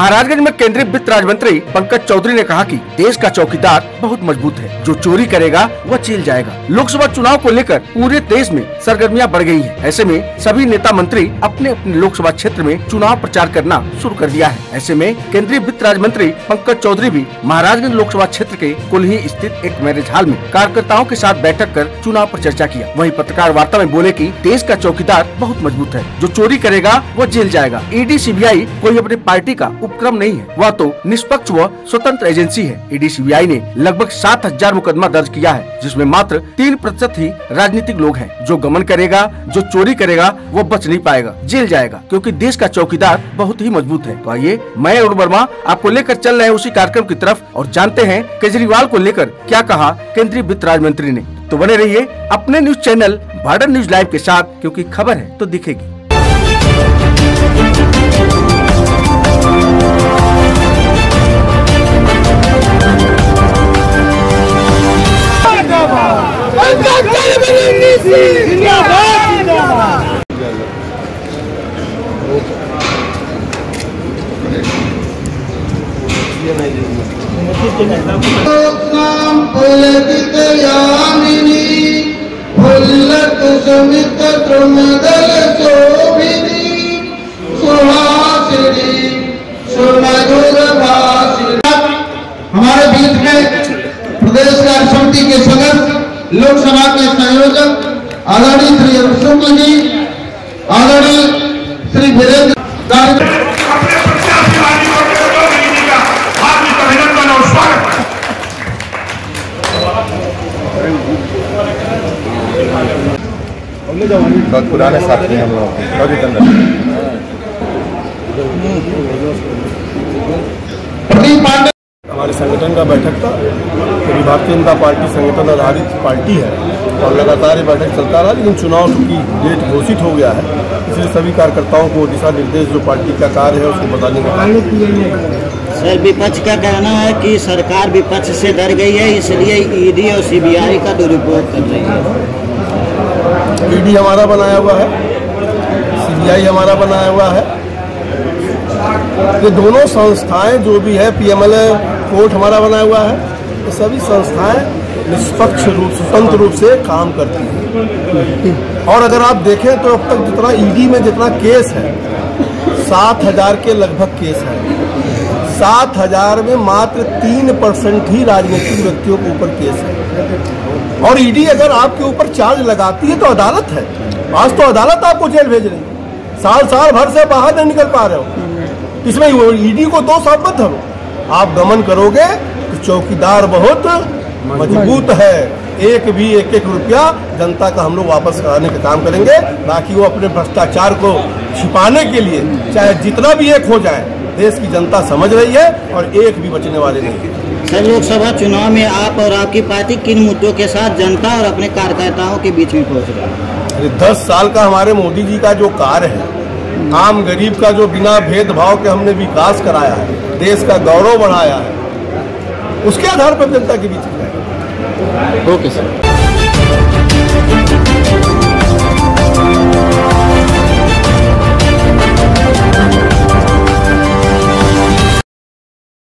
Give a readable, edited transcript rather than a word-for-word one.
महाराजगंज में केंद्रीय वित्त राज्य मंत्री पंकज चौधरी ने कहा कि देश का चौकीदार बहुत मजबूत है, जो चोरी करेगा वह जेल जाएगा। लोकसभा चुनाव को लेकर पूरे देश में सरगर्मियां बढ़ गई हैं। ऐसे में सभी नेता मंत्री अपने अपने लोकसभा क्षेत्र में चुनाव प्रचार करना शुरू कर दिया है। ऐसे में केंद्रीय वित्त राज्य मंत्री पंकज चौधरी भी महाराजगंज लोकसभा क्षेत्र के कुल्ही स्थित एक मैरिज हॉल में कार्यकर्ताओं के साथ बैठक कर चुनाव पर चर्चा किया। वहीं पत्रकार वार्ता में बोले कि देश का चौकीदार बहुत मजबूत है, जो चोरी करेगा वह जेल जाएगा। ईडी सीबीआई कोई अपनी पार्टी का उपक्रम नहीं है, वह तो निष्पक्ष व स्वतंत्र एजेंसी है। ईडी सीबीआई ने लगभग 7000 मुकदमा दर्ज किया है, जिसमें मात्र 3% ही राजनीतिक लोग हैं। जो गमन करेगा, जो चोरी करेगा वो बच नहीं पाएगा, जेल जाएगा, क्योंकि देश का चौकीदार बहुत ही मजबूत है। तो आइए मैं अरुण वर्मा आपको लेकर चल रहे हैं उसी कार्यक्रम की तरफ और जानते हैं केजरीवाल को लेकर क्या कहा केंद्रीय वित्त राज्य मंत्री ने। तो बने रहिए अपने news channel Bharat news live के साथ, क्योंकि खबर है तो दिखेगी। हमारे बीच में प्रदेश कार्य समिति के सदस्य, लोकसभा के संयोजक आदरणीय श्री अरुण शुक्ल जी, आदरणीय श्री वीरेंद्र बहुत पुराने साथी हम लोग हमारे संगठन का बैठक था। क्योंकि भारतीय जनता पार्टी संगठन आधारित पार्टी है और लगातार ये बैठक चलता रहा, लेकिन चुनाव की डेट घोषित हो गया है, इसलिए सभी कार्यकर्ताओं को दिशा निर्देश जो पार्टी का कार्य है उसको बताने का। सर, विपक्ष का कहना है कि सरकार विपक्ष से डर गई है, इसलिए ईडी और सीबीआई का दुरुपयोग कर रही है। ईडी हमारा बनाया हुआ है, सीबीआई हमारा बनाया हुआ है। ये दोनों संस्थाएं जो भी है, पीएमएलए कोर्ट हमारा बनाया हुआ है, ये सभी संस्थाएं निष्पक्ष रूप, स्वतंत्र रूप से काम करती हैं। और अगर आप देखें तो अब तक जितना ईडी में जितना केस है, 7000 के लगभग केस है। 7000 में मात्र 3% ही राजनीतिक व्यक्तियों के ऊपर केस है। और ईडी अगर आपके ऊपर चार्ज लगाती है तो अदालत है। आज तो अदालत आपको जेल भेज रही है, साल भर से बाहर नहीं निकल पा रहे हो। इसमें ईडी को 2 साल मत धरो। आप गमन करोगे तो चौकीदार बहुत मजबूत है। एक रुपया जनता का हम लोग वापस कराने का काम करेंगे, ताकि वो अपने भ्रष्टाचार को छिपाने के लिए चाहे जितना भी एक हो जाए, देश की जनता समझ रही है और एक भी बचने वाले नहीं है। सर, लोकसभा चुनाव में आप और आपकी पार्टी किन मुद्दों के साथ जनता और अपने कार्यकर्ताओं के बीच में पहुंच रहे हैं? 10 साल का हमारे मोदी जी का जो कार्य है, आम गरीब का जो बिना भेदभाव के हमने विकास कराया है, देश का गौरव बढ़ाया है, उसके आधार पर जनता के बीच में। Okay sir.